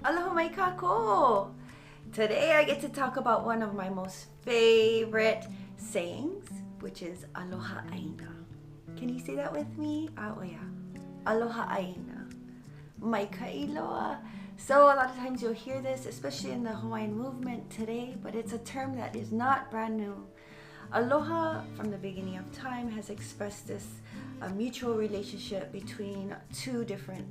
Aloha mai kākou! Today I get to talk about one of my most favorite sayings, which is Aloha ʻāina. Can you say that with me? Oh yeah. Aloha ʻāina. Mai ka'iloa. So a lot of times you'll hear this, especially in the Hawaiian movement today, but it's a term that is not brand new. Aloha, from the beginning of time, has expressed this mutual relationship between two different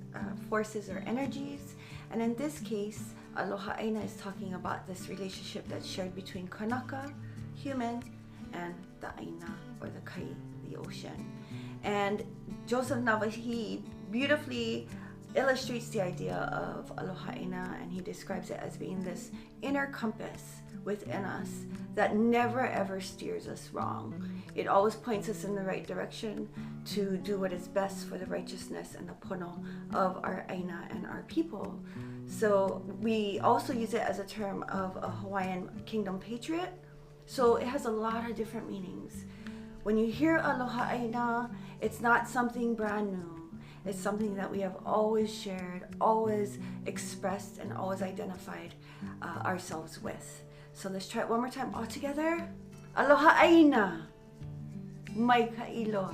forces or energies. And in this case, Aloha ʻāina is talking about this relationship that's shared between Kanaka, human, and the ʻāina, or the kai, the ocean. And Joseph Navahi beautifully illustrates the idea of Aloha ʻāina, and he describes it as being this inner compass within us that never ever steers us wrong. It always points us in the right direction to do what is best for the righteousness and the pono of our ʻāina and our people. So we also use it as a term of a Hawaiian kingdom patriot. So it has a lot of different meanings. When you hear Aloha ʻāina, it's not something brand new. It's something that we have always shared, always expressed, and always identified ourselves with. So let's try it one more time all together. Aloha ʻāina. Mai ka'iloa.